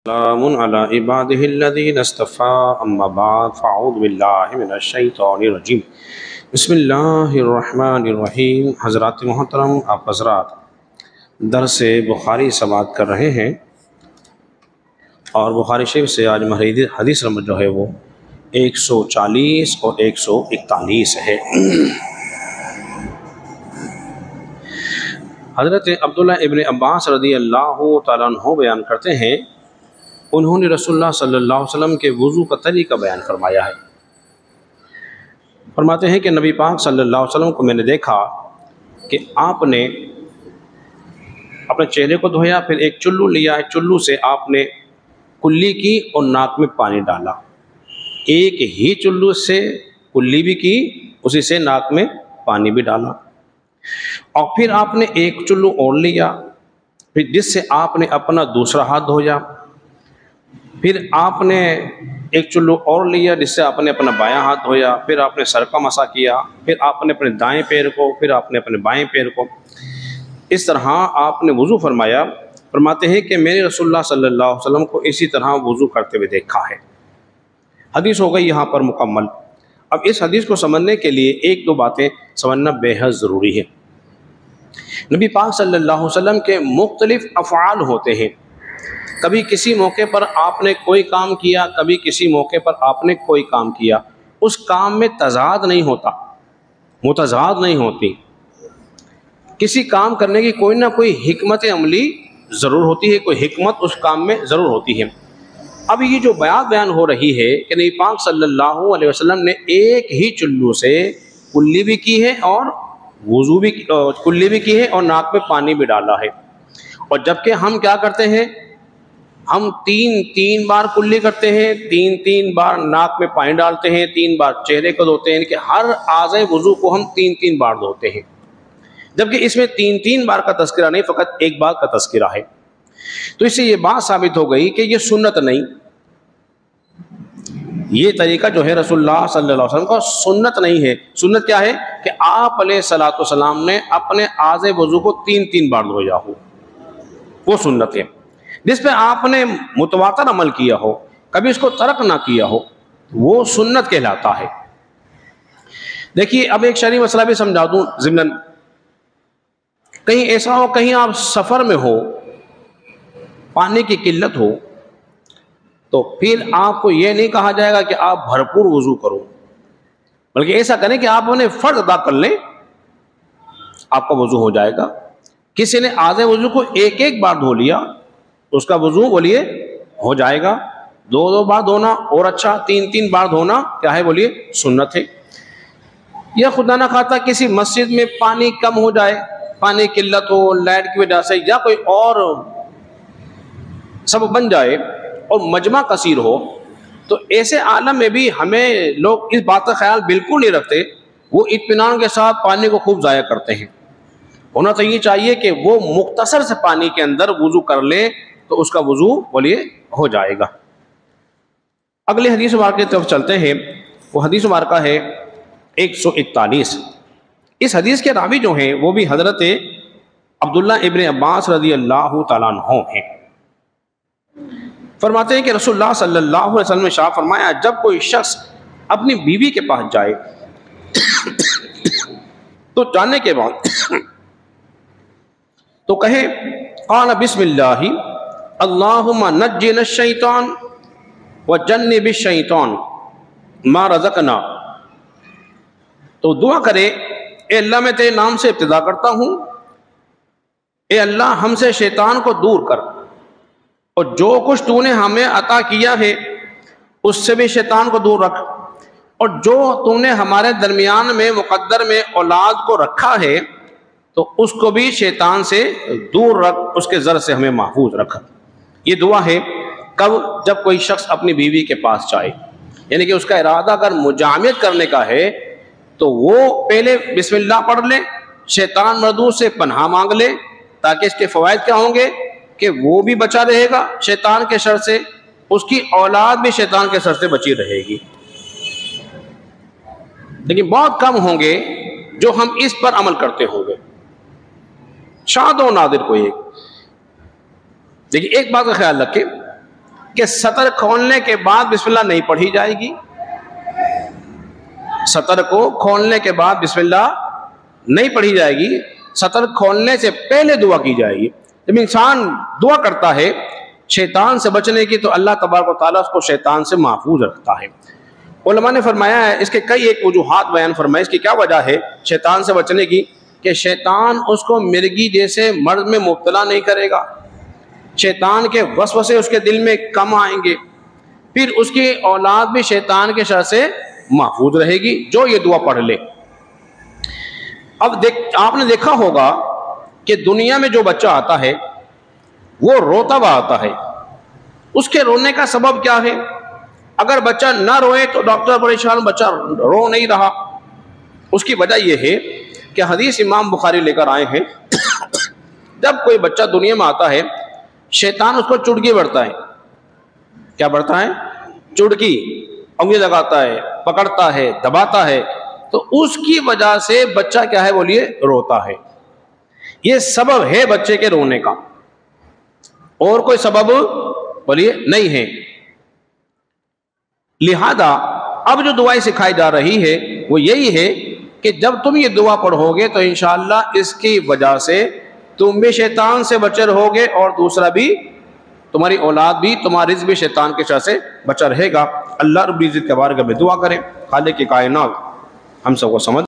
سلام علی عبادہ الذین اصطفیٰ اما بعد فاعوذ باللہ من الشیطان الرجیم بسم اللہ الرحمن الرحیم۔ حضرات محترم، آپ حضرات درس بخاری سماعت کر رہے ہیں اور بخاری شریف سے آج ہماری حدیث نمبر جو ہے وہ 140 اور 141 ہے۔ حضرت عبداللہ ابن عباس رضی اللہ تعالیٰ عنہ بیان کرتے ہیں، انہوں نے رسول اللہ صلی اللہ علیہ وسلم کے وضو کا طریقہ بیان فرمایا ہے۔ فرماتے ہیں کہ نبی پاک صلی اللہ علیہ وسلم کو میں نے دیکھا کہ آپ نے اپنے چہرے کو دھویا، پھر ایک چلو لیا، ایک چلو سے آپ نے کلی کی اور ناک میں پانی ڈالا، ایک ہی چلو سے کلی بھی کی، اسی سے ناک میں پانی بھی ڈالا، اور پھر آپ نے ایک چلو اور لیا، پھر جس سے آپ نے اپنا دوسرا ہاتھ دھویا، پھر آپ نے ایک چلو اور لیا جس سے آپ نے اپنا بایاں ہاتھ دھویا، پھر آپ نے سر کا مسح کیا، پھر آپ نے اپنے دائیں پیر کو، پھر آپ نے اپنے بائیں پیر کو، اس طرح آپ نے وضو فرمایا۔ فرماتے ہیں کہ میں نے رسول اللہ صلی اللہ علیہ وسلم کو اسی طرح وضو کرتے ہوئے دیکھا ہے۔ حدیث ہو گئی یہاں پر مکمل۔ اب اس حدیث کو سمجھنے کے لیے ایک دو باتیں سمجھنا بے حد ضروری ہے۔ نبی پاک صلی اللہ علیہ وسلم کے مختلف افعال ہوتے ہیں، کبھی کسی موقع پر آپ نے کوئی کام کیا، کبھی کسی موقع پر آپ نے کوئی کام کیا، اس کام میں تضاد نہیں ہوتا، متضاد نہیں ہوتی، کسی کام کرنے کی کوئی نہ کوئی حکمت عملی ضرور ہوتی ہے، کوئی حکمت اس کام میں ضرور ہوتی ہے۔ اب یہ جو بیان ہو رہی ہے کہ نبی پاک صلی اللہ علیہ وسلم نے ایک ہی چلو سے کلی بھی کی ہے اور وضو بھی کلی بھی کی ہے اور ناک میں پانی بھی ڈالا ہے، اور جبکہ ہم کیا کرتے ہیں، ہم تین بار کلی کرتے ہیں، تین بار ناک میں پانی ڈالتے ہیں، 3 بار چہرے کو دھوتے ہیں، یعنی کہ ہر اعضاء وضو کو ہم 3 بار دھوتے ہیں، جبکہ اس میں 3 بار کا تذکرہ نہیں، فقط 1 بار کا تذکرہ ہے۔ تو اس سے یہ بات ثابت ہو گئی کہ یہ سنت نہیں، یہ طریقہ جو ہے رسول اللہ صلی اللہ علیہ وسلم کا سنت نہیں ہے۔ سنت کیا ہے کہ آپ علیہ الصلوۃ والسلام نے اپنے اعضاء وضو کو 3 بار دھویا ہو، وہ سنت ہے۔ جس پہ آپ نے متواتر عمل کیا ہو، کبھی اس کو ترک نہ کیا ہو، وہ سنت کہلاتا ہے۔ دیکھیے اب ایک شرعی مسئلہ بھی سمجھا دوں ضمناً، کہیں ایسا ہو، کہیں آپ سفر میں ہو، پانی کی قلت ہو، تو پھر آپ کو یہ نہیں کہا جائے گا کہ آپ بھرپور وضو کرو، بلکہ ایسا کریں کہ آپ انہیں فرض ادا کر لیں، آپ کا وضو ہو جائے گا۔ کسی نے اعضاء وضو کو ایک بار دھو لیا، اس کا وضو بولیے ہو جائے گا۔ 2 بار دھونا اور اچھا، 3 بار دھونا کیا ہے بولیے سنت ہے۔ یا خدا نہ خواستہ کسی مسجد میں پانی کم ہو جائے، پانی قلت ہو، لائٹ کی وجہ سے یا کوئی اور سبب بن جائے اور مجمع کثیر ہو، تو ایسے عالم میں بھی ہمیں لوگ اس بات کا خیال بالکل نہیں رکھتے، وہ اطمینان کے ساتھ پانی کو خوب ضائع کرتے ہیں۔ ہونا تو یہ چاہیے کہ وہ مختصر سے پانی کے اندر وضو کر لے تو اس کا وضو بولیے ہو جائے گا۔ اگلی حدیث مبارکہ کی طرف چلتے ہیں، وہ حدیث مبارکہ ہے 141۔ اس حدیث کے راوی جو ہیں وہ بھی حضرت عبداللہ ابن عباس رضی اللہ تعالیٰ عنہ ہیں۔ فرماتے ہیں کہ رسول اللہ صلی اللہ علیہ وسلم نے ارشاد فرمایا، جب کوئی شخص اپنی بیوی کے پاس جائے تو جانے کے بعد تو کہے قال بسم اللہ اللہم نجنا الشیطان وجنب الشیطان ما رزقنا، تو دعا کرے اے اللہ میں تیرے نام سے ابتدا کرتا ہوں، اے اللہ ہم سے شیطان کو دور کر، اور جو کچھ تو نے ہمیں عطا کیا ہے اس سے بھی شیطان کو دور رکھ، اور جو تو نے ہمارے درمیان میں مقدر میں اولاد کو رکھا ہے تو اس کو بھی شیطان سے دور رکھ، اس کے زر سے ہمیں محفوظ رکھ۔ یہ دعا ہے کب؟ جب کوئی شخص اپنی بیوی کے پاس جائے، یعنی کہ اس کا ارادہ اگر مجامعت کرنے کا ہے تو وہ پہلے بسم اللہ پڑھ لے، شیطان مردود سے پناہ مانگ لے، تاکہ اس کے فوائد کیا ہوں گے کہ وہ بھی بچا رہے گا شیطان کے شر سے، اس کی اولاد بھی شیطان کے شر سے بچی رہے گی۔ لیکن بہت کم ہوں گے جو ہم اس پر عمل کرتے ہوں گے، شاذ و نادر کوئی ایک۔ لیکن ایک بات کا خیال رکھیں، کہ سطر کھولنے کے بعد بسم اللہ نہیں پڑھی جائے گی، سطر کو کھولنے کے بعد بسم اللہ نہیں پڑھی جائے گی، سطر کھولنے سے پہلے دعا کی جائے گی۔ جب انسان دعا کرتا ہے شیطان سے بچنے کی تو اللہ تبارک و تعالیٰ اس کو شیطان سے محفوظ رکھتا ہے۔ علماء نے فرمایا ہے اس کے کئی ایک وجوہات بیان فرمائے، اس کی کیا وجہ ہے شیطان سے بچنے کی، کہ شیطان اس کو مرغی جیسے مرض میں مبتلا نہیں کرے گا، شیطان کے وسوسے اس کے دل میں کم آئیں گے، پھر اس کی اولاد بھی شیطان کے شر سے محفوظ رہے گی جو یہ دعا پڑھ لے۔ اب آپ نے دیکھا ہوگا کہ دنیا میں جو بچہ آتا ہے وہ روتا ہوا آتا ہے، اس کے رونے کا سبب کیا ہے؟ اگر بچہ نہ روئے تو ڈاکٹر پریشان، بچہ رو نہیں رہا، اس کی وجہ یہ ہے کہ حدیث امام بخاری لے کر آئے ہیں جب کوئی بچہ دنیا میں آتا ہے شیطان اس کو چڑکی بڑھتا ہے، کیا بڑھتا ہے؟ چڑکی، انگلی لگاتا ہے، پکڑتا ہے، دباتا ہے، تو اس کی وجہ سے بچہ کیا ہے بولیے روتا ہے۔ یہ سبب ہے بچے کے رونے کا، اور کوئی سبب بولیے نہیں ہے۔ لہذا اب جو دعائیں سکھائی جا رہی ہے وہ یہی ہے کہ جب تم یہ دعا پڑھو گے تو انشاءاللہ اس کی وجہ سے تم بھی شیطان سے بچے رہو گے، اور دوسرا بھی تمہاری اولاد بھی، تمہارا رزق بھی شیطان کے شر سے بچا رہے گا۔ اللہ رب العزت کے بارگاہ میں دعا کریں خالق کی کائنات ہم سب کو سمجھ